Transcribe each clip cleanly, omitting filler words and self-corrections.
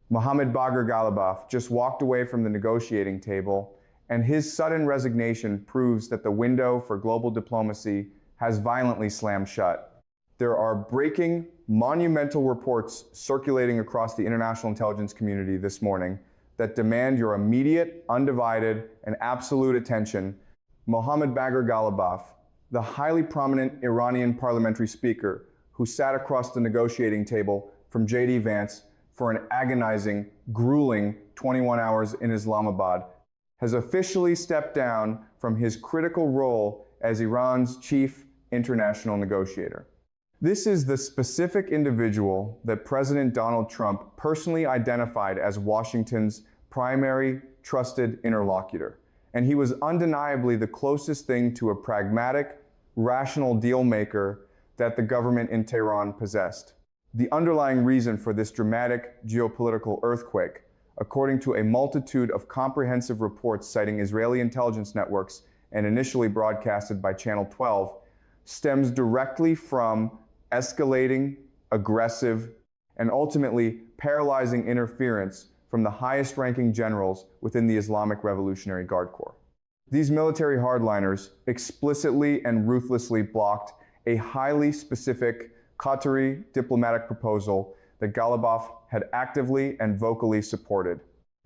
Mohammad Bagher Ghalibaf just walked away from the negotiating table, and his sudden resignation proves that the window for global diplomacy has violently slammed shut. There are breaking, monumental reports circulating across the international intelligence community this morning that demand your immediate, undivided, and absolute attention. Mohammad Bagher Ghalibaf, the highly prominent Iranian parliamentary speaker who sat across the negotiating table from J.D. Vance for an agonizing, grueling 21 hours in Islamabad, has officially stepped down from his critical role as Iran's chief international negotiator. This is the specific individual that President Donald Trump personally identified as Washington's primary trusted interlocutor, and he was undeniably the closest thing to a pragmatic, rational deal maker that the government in Tehran possessed. The underlying reason for this dramatic geopolitical earthquake, according to a multitude of comprehensive reports citing Israeli intelligence networks and initially broadcasted by Channel 12, stems directly from escalating, aggressive, and ultimately paralyzing interference from the highest-ranking generals within the Islamic Revolutionary Guard Corps. These military hardliners explicitly and ruthlessly blocked a highly specific Qatari diplomatic proposal that Ghalibaf had actively and vocally supported.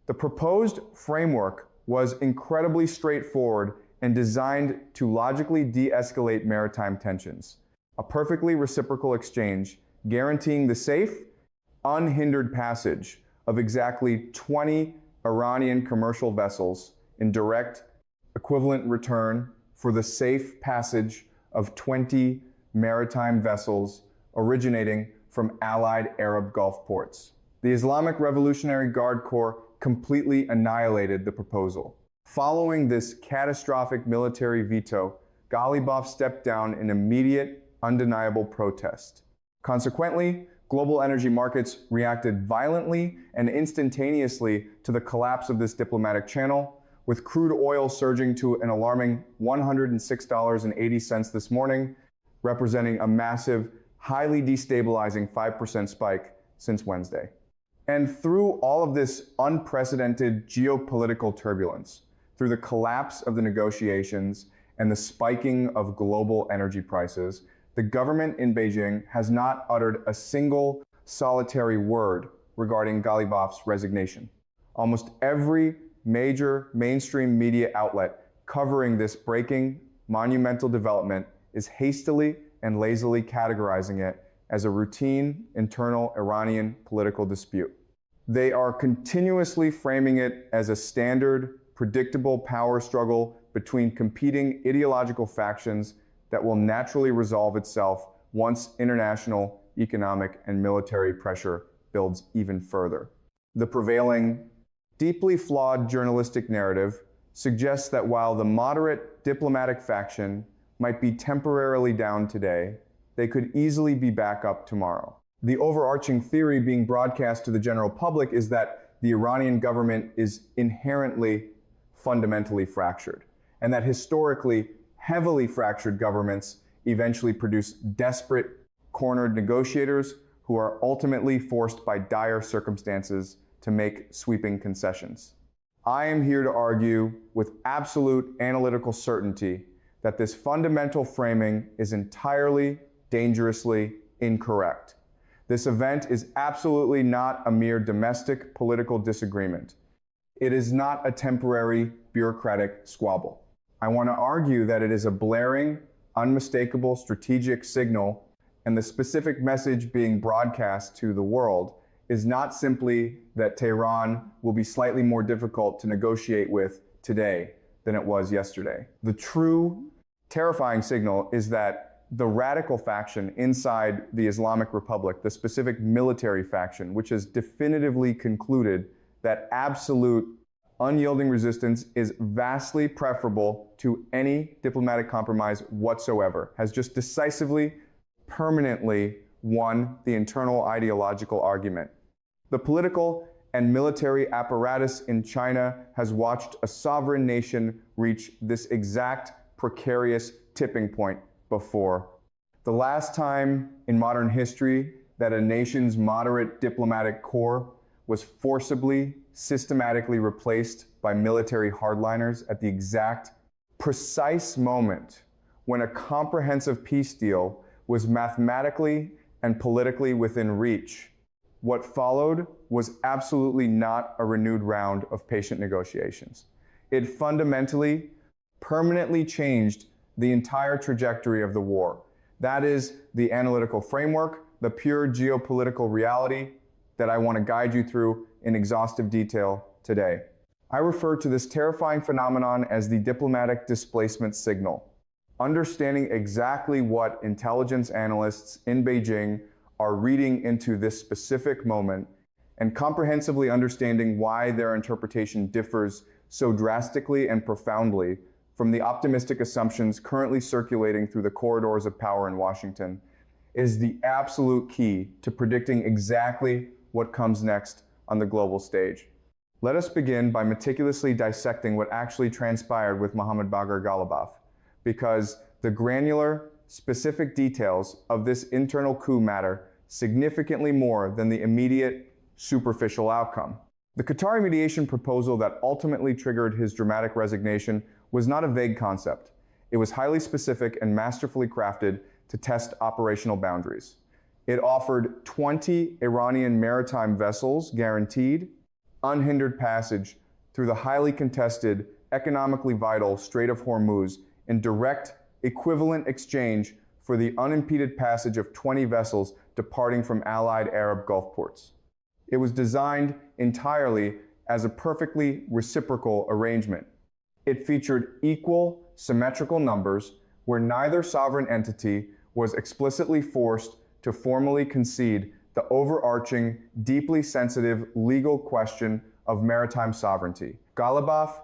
The proposed framework was incredibly straightforward and designed to logically de-escalate maritime tensions. A perfectly reciprocal exchange guaranteeing the safe, unhindered passage of exactly 20 Iranian commercial vessels in direct equivalent return for the safe passage of 20 maritime vessels originating from allied Arab Gulf ports. The Islamic Revolutionary Guard Corps completely annihilated the proposal. Following this catastrophic military veto, Ghalibaf stepped down in immediate, undeniable protest. Consequently, global energy markets reacted violently and instantaneously to the collapse of this diplomatic channel, with crude oil surging to an alarming $106.80 this morning, representing a massive, highly destabilizing 5% spike since Wednesday. And through all of this unprecedented geopolitical turbulence, through the collapse of the negotiations and the spiking of global energy prices, the government in Beijing has not uttered a single solitary word regarding Ghalibaf's resignation. Almost every major mainstream media outlet covering this breaking, monumental development is hastily and lazily categorizing it as a routine internal Iranian political dispute. They are continuously framing it as a standard, predictable power struggle between competing ideological factions that will naturally resolve itself once international economic and military pressure builds even further. The prevailing, deeply flawed journalistic narrative suggests that while the moderate diplomatic faction might be temporarily down today, they could easily be back up tomorrow. The overarching theory being broadcast to the general public is that the Iranian government is inherently fundamentally fractured, and that historically heavily fractured governments eventually produce desperate, cornered negotiators who are ultimately forced by dire circumstances to make sweeping concessions. I am here to argue with absolute analytical certainty that this fundamental framing is entirely, dangerously incorrect. This event is absolutely not a mere domestic political disagreement. It is not a temporary bureaucratic squabble. I want to argue that it is a blaring, unmistakable strategic signal, and the specific message being broadcast to the world is not simply that Tehran will be slightly more difficult to negotiate with today than it was yesterday. The true, terrifying signal is that the radical faction inside the Islamic Republic, the specific military faction, which has definitively concluded that absolute, unyielding resistance is vastly preferable to any diplomatic compromise whatsoever, has just decisively, permanently won the internal ideological argument. The political and military apparatus in China has watched a sovereign nation reach this exact precarious tipping point before. The last time in modern history that a nation's moderate diplomatic corps was forcibly, systematically replaced by military hardliners at the exact, precise moment when a comprehensive peace deal was mathematically and politically within reach. What followed was absolutely not a renewed round of patient negotiations. It fundamentally, permanently changed the entire trajectory of the war. That is the analytical framework, the pure geopolitical reality that I want to guide you through in exhaustive detail today. I refer to this terrifying phenomenon as the diplomatic displacement signal. Understanding exactly what intelligence analysts in Beijing are reading into this specific moment and comprehensively understanding why their interpretation differs so drastically and profoundly from the optimistic assumptions currently circulating through the corridors of power in Washington is the absolute key to predicting exactly what comes next on the global stage. Let us begin by meticulously dissecting what actually transpired with Mohammad Bagher Ghalibaf, because the granular, specific details of this internal coup matter significantly more than the immediate, superficial outcome. The Qatari mediation proposal that ultimately triggered his dramatic resignation was not a vague concept. It was highly specific and masterfully crafted to test operational boundaries. It offered 20 Iranian maritime vessels guaranteed unhindered passage through the highly contested, economically vital Strait of Hormuz in direct, equivalent exchange for the unimpeded passage of 20 vessels departing from allied Arab Gulf ports. It was designed entirely as a perfectly reciprocal arrangement. It featured equal, symmetrical numbers where neither sovereign entity was explicitly forced to formally concede the overarching, deeply sensitive legal question of maritime sovereignty. Ghalibaf,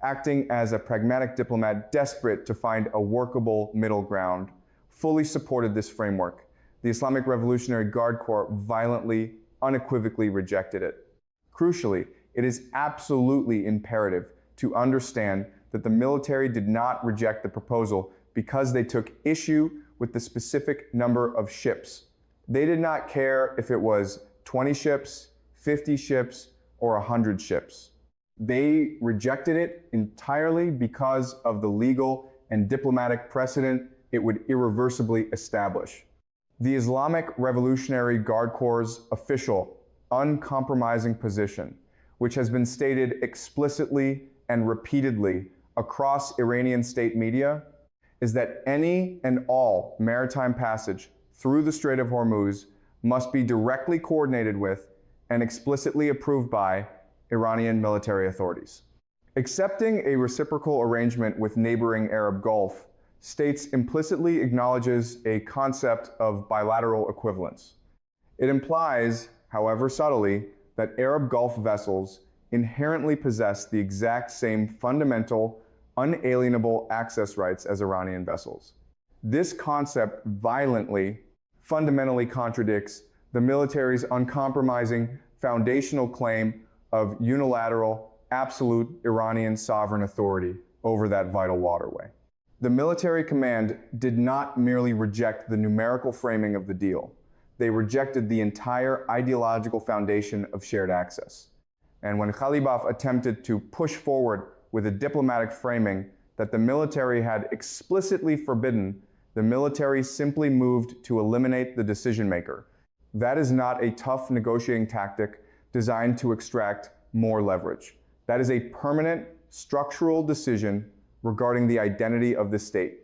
acting as a pragmatic diplomat desperate to find a workable middle ground, fully supported this framework. The Islamic Revolutionary Guard Corps violently, unequivocally rejected it. Crucially, it is absolutely imperative to understand that the military did not reject the proposal because they took issue with the specific number of ships. They did not care if it was 20 ships, 50 ships, or 100 ships. They rejected it entirely because of the legal and diplomatic precedent it would irreversibly establish. The Islamic Revolutionary Guard Corps' official, uncompromising position, which has been stated explicitly and repeatedly across Iranian state media, is that any and all maritime passage through the Strait of Hormuz must be directly coordinated with and explicitly approved by Iranian military authorities. Accepting a reciprocal arrangement with neighboring Arab Gulf states implicitly acknowledges a concept of bilateral equivalence. It implies, however subtly, that Arab Gulf vessels inherently possess the exact same fundamental, unalienable access rights as Iranian vessels. This concept violently, fundamentally contradicts the military's uncompromising foundational claim of unilateral, absolute Iranian sovereign authority over that vital waterway. The military command did not merely reject the numerical framing of the deal. They rejected the entire ideological foundation of shared access. And when Ghalibaf attempted to push forward with a diplomatic framing that the military had explicitly forbidden, the military simply moved to eliminate the decision maker. That is not a tough negotiating tactic designed to extract more leverage. That is a permanent, structural decision regarding the identity of the state.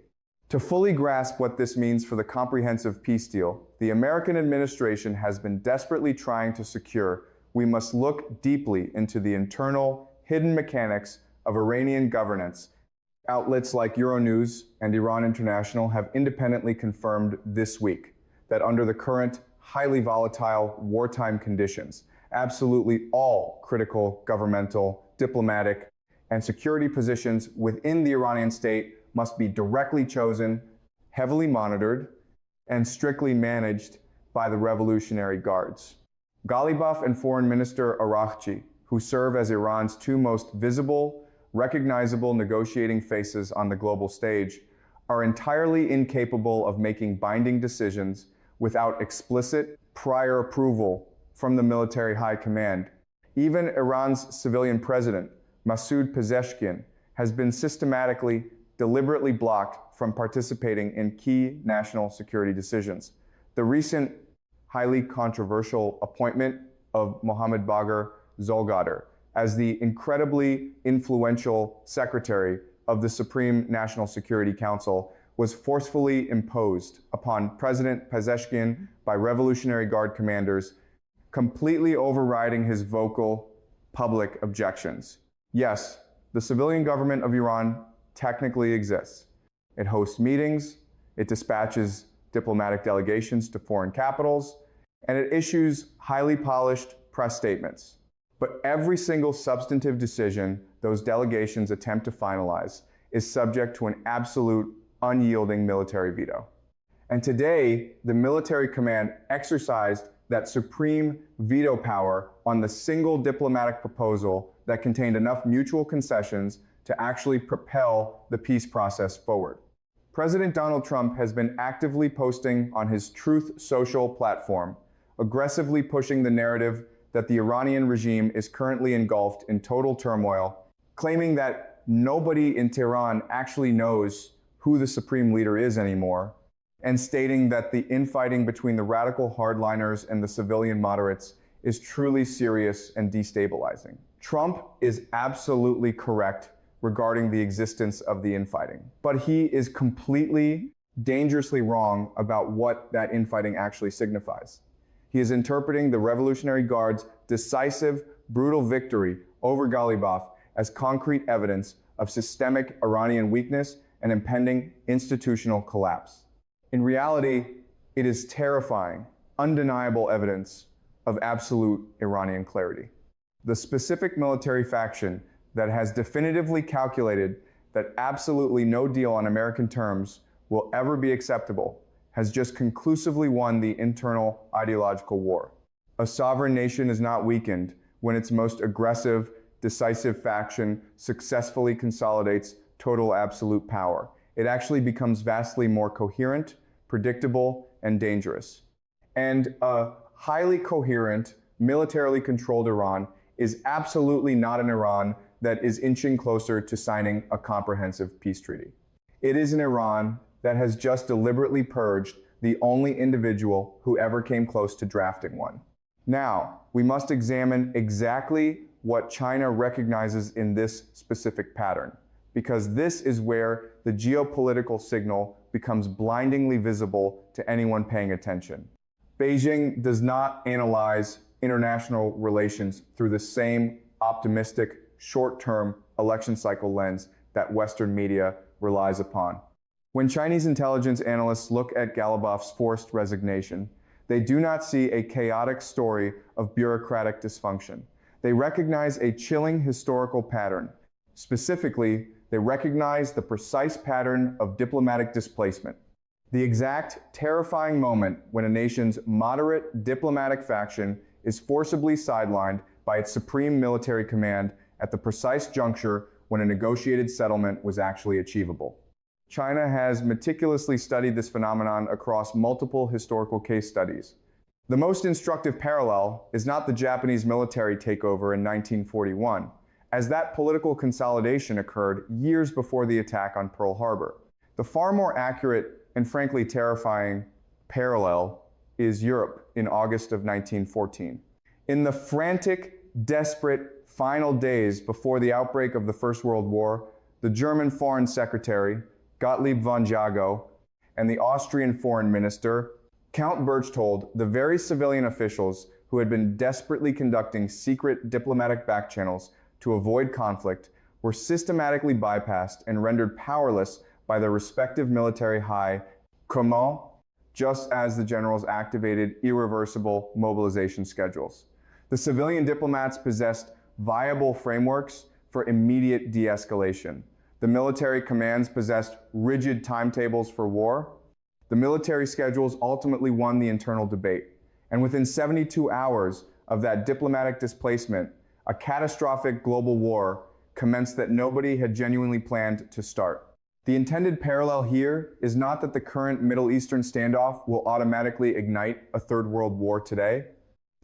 To fully grasp what this means for the comprehensive peace deal, the American administration has been desperately trying to secure we must look deeply into the internal, hidden mechanics of Iranian governance. Outlets like Euronews and Iran International have independently confirmed this week that under the current, highly volatile wartime conditions, absolutely all critical governmental, diplomatic, and security positions within the Iranian state must be directly chosen, heavily monitored, and strictly managed by the Revolutionary Guards. Ghalibaf and Foreign Minister IRGC, who serve as Iran's two most visible, recognizable negotiating faces on the global stage, are entirely incapable of making binding decisions without explicit prior approval from the military high command, Even Iran's civilian president, Masoud Pezeshkian, has been systematically, deliberately blocked from participating in key national security decisions. The recent highly controversial appointment of Mohammad Bagher Ghalibaf as the incredibly influential secretary of the Supreme National Security Council was forcefully imposed upon President Pezeshkian by Revolutionary Guard commanders, completely overriding his vocal public objections. Yes, the civilian government of Iran technically exists. It hosts meetings, it dispatches diplomatic delegations to foreign capitals, and it issues highly polished press statements. But every single substantive decision those delegations attempt to finalize is subject to an absolute, unyielding military veto. And today, the military command exercised that supreme veto power on the single diplomatic proposal that contained enough mutual concessions to actually propel the peace process forward. President Donald Trump has been actively posting on his Truth Social platform, aggressively pushing the narrative that the Iranian regime is currently engulfed in total turmoil, claiming that nobody in Tehran actually knows who the supreme leader is anymore, and stating that the infighting between the radical hardliners and the civilian moderates is truly serious and destabilizing. Trump is absolutely correct regarding the existence of the infighting, but he is completely, dangerously wrong about what that infighting actually signifies. He is interpreting the Revolutionary Guard's decisive, brutal victory over Ghalibaf as concrete evidence of systemic Iranian weakness and impending institutional collapse. In reality, it is terrifying, undeniable evidence of absolute Iranian clarity. The specific military faction that has definitively calculated that absolutely no deal on American terms will ever be acceptable has just conclusively won the internal ideological war. A sovereign nation is not weakened when its most aggressive, decisive faction successfully consolidates total absolute power. It actually becomes vastly more coherent, predictable, and dangerous. And a highly coherent, militarily controlled Iran is absolutely not an Iran that is inching closer to signing a comprehensive peace treaty. It is an Iran that has just deliberately purged the only individual who ever came close to drafting one. Now, we must examine exactly what China recognizes in this specific pattern, because this is where the geopolitical signal becomes blindingly visible to anyone paying attention. Beijing does not analyze international relations through the same optimistic, short-term election cycle lens that Western media relies upon. When Chinese intelligence analysts look at Ghalibaf's forced resignation, they do not see a chaotic story of bureaucratic dysfunction. They recognize a chilling historical pattern. Specifically, they recognize the precise pattern of diplomatic displacement, the exact terrifying moment when a nation's moderate diplomatic faction is forcibly sidelined by its supreme military command at the precise juncture when a negotiated settlement was actually achievable. China has meticulously studied this phenomenon across multiple historical case studies. The most instructive parallel is not the Japanese military takeover in 1941, as that political consolidation occurred years before the attack on Pearl Harbor. The far more accurate and frankly terrifying parallel is Europe in August of 1914. In the frantic, desperate final days before the outbreak of the First World War, the German Foreign Secretary, Gottlieb von Jagow, and the Austrian Foreign Minister, Count Berchtold, the very civilian officials who had been desperately conducting secret diplomatic backchannels to avoid conflict, were systematically bypassed and rendered powerless by their respective military high command, just as the generals activated irreversible mobilization schedules. The civilian diplomats possessed viable frameworks for immediate de-escalation. The military commands possessed rigid timetables for war. The military schedules ultimately won the internal debate. And within 72 hours of that diplomatic displacement, a catastrophic global war commenced that nobody had genuinely planned to start. The intended parallel here is not that the current Middle Eastern standoff will automatically ignite a third world war today.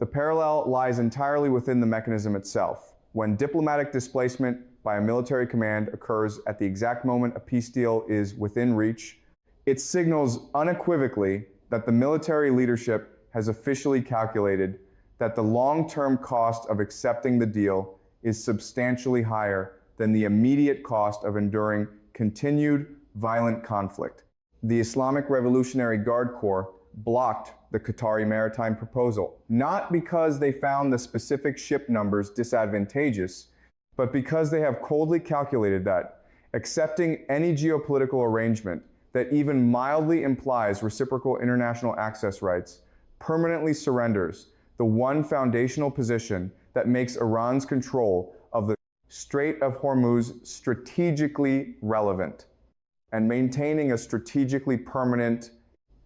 The parallel lies entirely within the mechanism itself. When diplomatic displacement by a military command occurs at the exact moment a peace deal is within reach, it signals unequivocally that the military leadership has officially calculated that the long-term cost of accepting the deal is substantially higher than the immediate cost of enduring continued violent conflict. The Islamic Revolutionary Guard Corps blocked the Qatari maritime proposal, not because they found the specific ship numbers disadvantageous, but because they have coldly calculated that accepting any geopolitical arrangement that even mildly implies reciprocal international access rights permanently surrenders the one foundational position that makes Iran's control of the Strait of Hormuz strategically relevant. And maintaining a strategically permanent,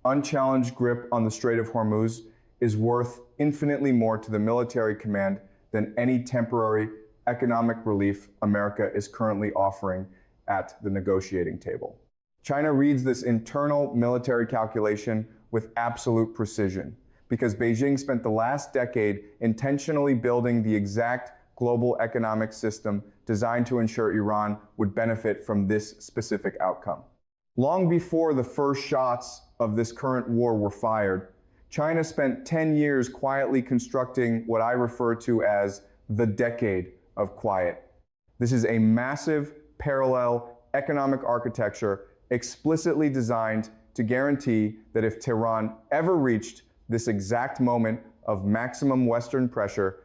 unchallenged grip on the Strait of Hormuz is worth infinitely more to the military command than any temporary economic relief America is currently offering at the negotiating table. China reads this internal military calculation with absolute precision, because Beijing spent the last decade intentionally building the exact global economic system designed to ensure Iran would benefit from this specific outcome. Long before the first shots of this current war were fired, China spent 10 years quietly constructing what I refer to as the decade of quiet. This is a massive, parallel economic architecture explicitly designed to guarantee that if Tehran ever reached this exact moment of maximum Western pressure,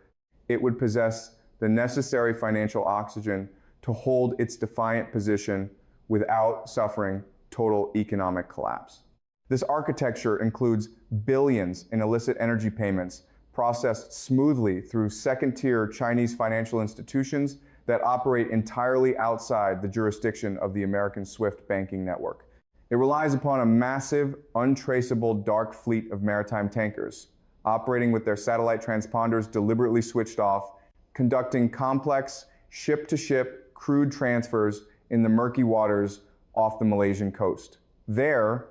it would possess the necessary financial oxygen to hold its defiant position without suffering total economic collapse. This architecture includes billions in illicit energy payments processed smoothly through second-tier Chinese financial institutions that operate entirely outside the jurisdiction of the American SWIFT banking network. It relies upon a massive, untraceable dark fleet of maritime tankers, operating with their satellite transponders deliberately switched off, conducting complex ship-to-ship crude transfers in the murky waters off the Malaysian coast. There,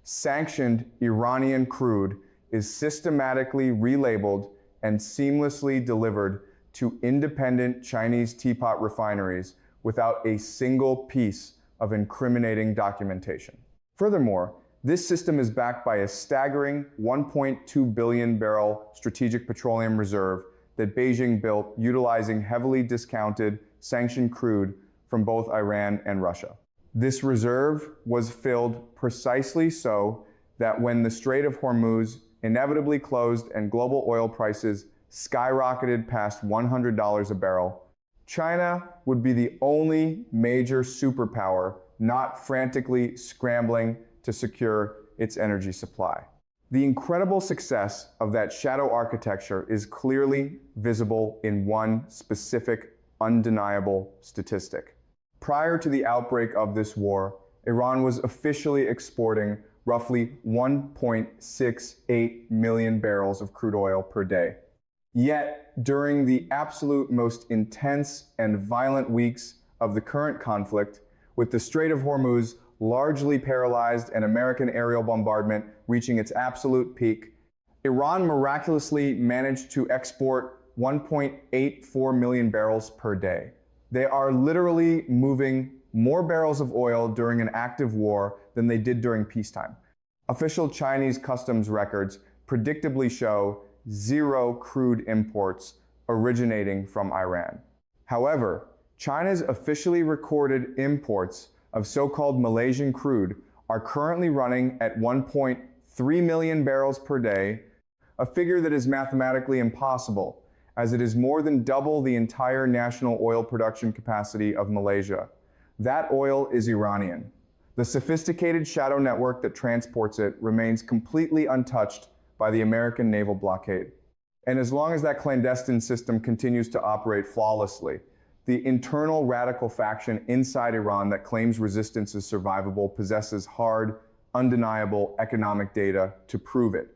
sanctioned Iranian crude is systematically relabeled and seamlessly delivered to independent Chinese teapot refineries without a single piece of incriminating documentation. Furthermore, this system is backed by a staggering 1.2 billion barrel strategic petroleum reserve that Beijing built utilizing heavily discounted sanctioned crude from both Iran and Russia. This reserve was filled precisely so that when the Strait of Hormuz inevitably closed and global oil prices skyrocketed past $100 a barrel, China would be the only major superpower not frantically scrambling to secure its energy supply. The incredible success of that shadow architecture is clearly visible in one specific, undeniable statistic. Prior to the outbreak of this war, Iran was officially exporting roughly 1.68 million barrels of crude oil per day. Yet, during the absolute most intense and violent weeks of the current conflict, with the Strait of Hormuz largely paralyzed and American aerial bombardment reaching its absolute peak, Iran miraculously managed to export 1.84 million barrels per day. They are literally moving more barrels of oil during an active war than they did during peacetime. Official Chinese customs records predictably show zero crude imports originating from Iran. However, China's officially recorded imports of so-called Malaysian crude are currently running at 1.3 million barrels per day, a figure that is mathematically impossible, as it is more than double the entire national oil production capacity of Malaysia. That oil is Iranian. The sophisticated shadow network that transports it remains completely untouched by the American naval blockade. And as long as that clandestine system continues to operate flawlessly, the internal radical faction inside Iran that claims resistance is survivable possesses hard, undeniable economic data to prove it.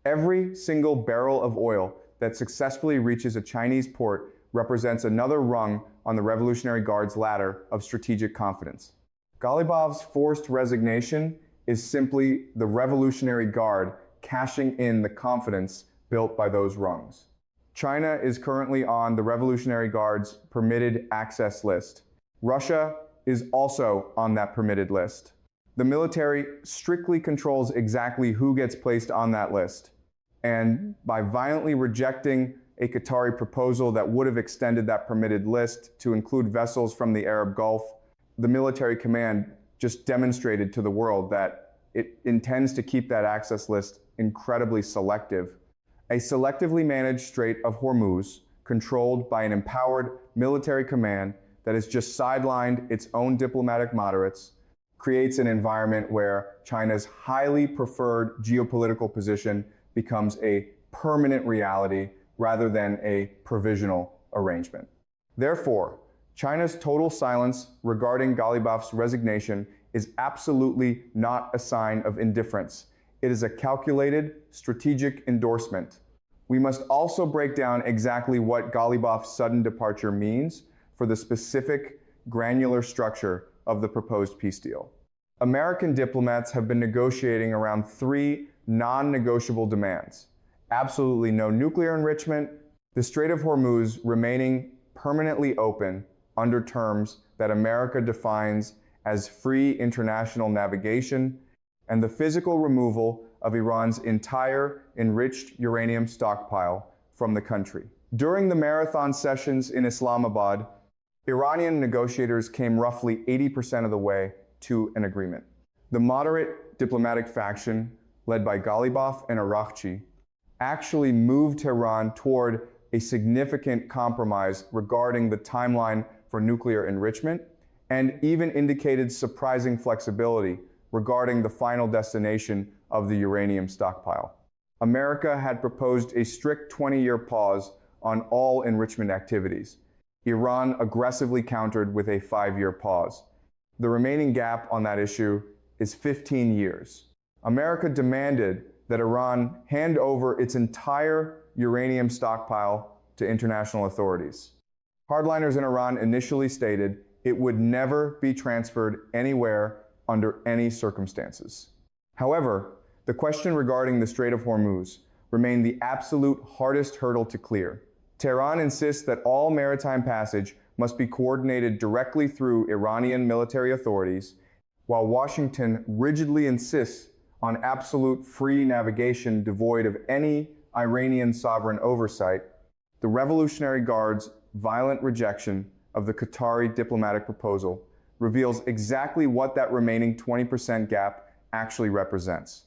Every single barrel of oil that successfully reaches a Chinese port represents another rung on the Revolutionary Guard's ladder of strategic confidence. Ghalibaf's forced resignation is simply the Revolutionary Guard cashing in the confidence built by those rungs. China is currently on the Revolutionary Guard's permitted access list. Russia is also on that permitted list. The military strictly controls exactly who gets placed on that list. And by violently rejecting a Qatari proposal that would have extended that permitted list to include vessels from the Arab Gulf, the military command just demonstrated to the world that it intends to keep that access list incredibly selective. A selectively managed Strait of Hormuz, controlled by an empowered military command that has just sidelined its own diplomatic moderates, creates an environment where China's highly preferred geopolitical position becomes a permanent reality rather than a provisional arrangement. Therefore, China's total silence regarding Ghalibaf's resignation is absolutely not a sign of indifference. It is a calculated, strategic endorsement. We must also break down exactly what Ghalibaf's sudden departure means for the specific, granular structure of the proposed peace deal. American diplomats have been negotiating around three non-negotiable demands: absolutely no nuclear enrichment, the Strait of Hormuz remaining permanently open under terms that America defines as free international navigation, and the physical removal of Iran's entire enriched uranium stockpile from the country. During the marathon sessions in Islamabad, Iranian negotiators came roughly 80% of the way to an agreement. The moderate diplomatic faction, led by Ghalibaf and Araghchi, actually moved Tehran toward a significant compromise regarding the timeline for nuclear enrichment, and even indicated surprising flexibility regarding the final destination of the uranium stockpile. America had proposed a strict 20-year pause on all enrichment activities. Iran aggressively countered with a 5-year pause. The remaining gap on that issue is 15 years. America demanded that Iran hand over its entire uranium stockpile to international authorities. Hardliners in Iran initially stated it would never be transferred anywhere under any circumstances. However, the question regarding the Strait of Hormuz remained the absolute hardest hurdle to clear. Tehran insists that all maritime passage must be coordinated directly through Iranian military authorities, while Washington rigidly insists on absolute free navigation devoid of any Iranian sovereign oversight. The Revolutionary Guard's violent rejection of the Qatari diplomatic proposal reveals exactly what that remaining 20% gap actually represents.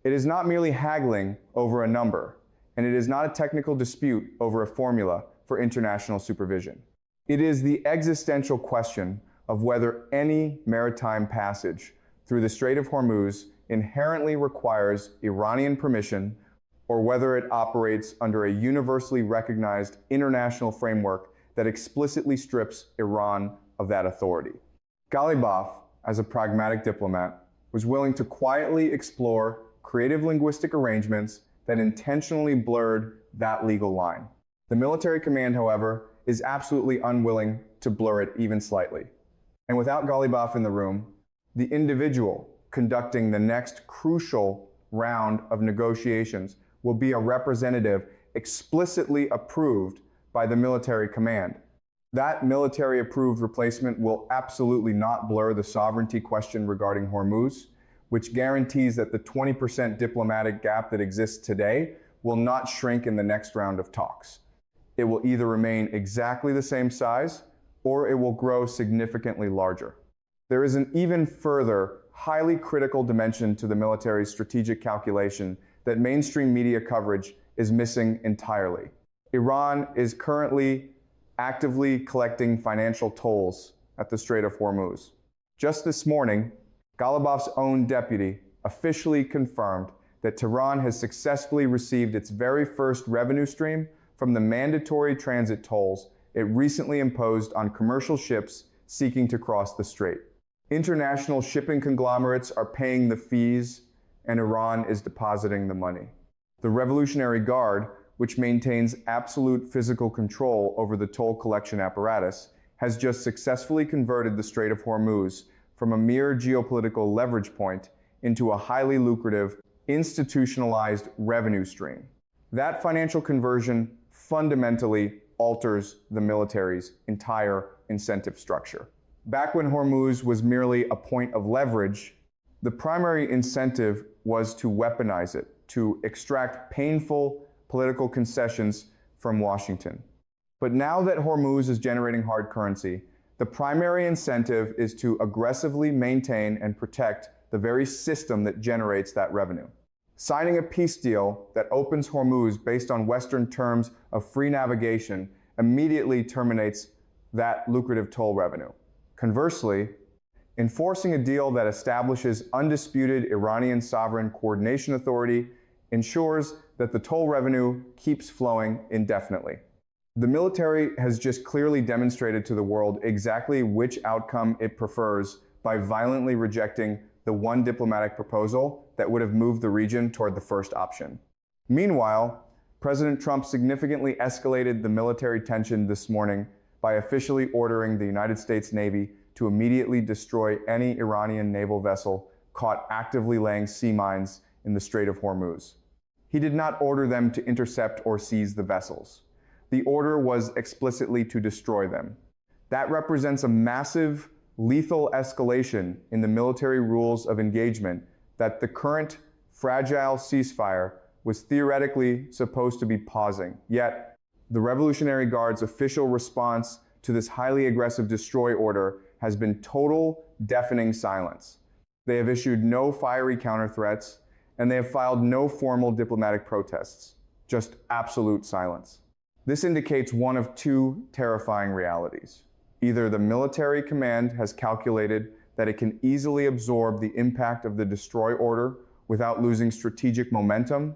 It is not merely haggling over a number, and it is not a technical dispute over a formula for international supervision. It is the existential question of whether any maritime passage through the Strait of Hormuz inherently requires Iranian permission, or whether it operates under a universally recognized international framework that explicitly strips Iran of that authority. Ghalibaf, as a pragmatic diplomat, was willing to quietly explore creative linguistic arrangements that intentionally blurred that legal line. The military command, however, is absolutely unwilling to blur it even slightly. And without Ghalibaf in the room, the individual conducting the next crucial round of negotiations will be a representative explicitly approved by the military command. That military-approved replacement will absolutely not blur the sovereignty question regarding Hormuz, which guarantees that the 20% diplomatic gap that exists today will not shrink in the next round of talks. It will either remain exactly the same size, or it will grow significantly larger. There is an even further, highly critical dimension to the military's strategic calculation that mainstream media coverage is missing entirely. Iran is currently actively collecting financial tolls at the Strait of Hormuz. Just this morning, Ghalibaf's own deputy officially confirmed that Tehran has successfully received its very first revenue stream from the mandatory transit tolls it recently imposed on commercial ships seeking to cross the strait. International shipping conglomerates are paying the fees, and Iran is depositing the money. The Revolutionary Guard, which maintains absolute physical control over the toll collection apparatus, has just successfully converted the Strait of Hormuz from a mere geopolitical leverage point into a highly lucrative, institutionalized revenue stream. That financial conversion fundamentally alters the military's entire incentive structure. Back when Hormuz was merely a point of leverage, the primary incentive was to weaponize it, to extract painful political concessions from Washington. But now that Hormuz is generating hard currency, the primary incentive is to aggressively maintain and protect the very system that generates that revenue. Signing a peace deal that opens Hormuz based on Western terms of free navigation immediately terminates that lucrative toll revenue. Conversely, enforcing a deal that establishes undisputed Iranian sovereign coordination authority ensures that the toll revenue keeps flowing indefinitely. The military has just clearly demonstrated to the world exactly which outcome it prefers by violently rejecting the one diplomatic proposal that would have moved the region toward the first option. Meanwhile, President Trump significantly escalated the military tension this morning by officially ordering the United States Navy to immediately destroy any Iranian naval vessel caught actively laying sea mines in the Strait of Hormuz. He did not order them to intercept or seize the vessels. The order was explicitly to destroy them. That represents a massive, lethal escalation in the military rules of engagement that the current fragile ceasefire was theoretically supposed to be pausing. Yet, the Revolutionary Guard's official response to this highly aggressive destroy order has been total, deafening silence. They have issued no fiery counter threats, and they have filed no formal diplomatic protests, just absolute silence. This indicates one of two terrifying realities. Either the military command has calculated that it can easily absorb the impact of the destroy order without losing strategic momentum,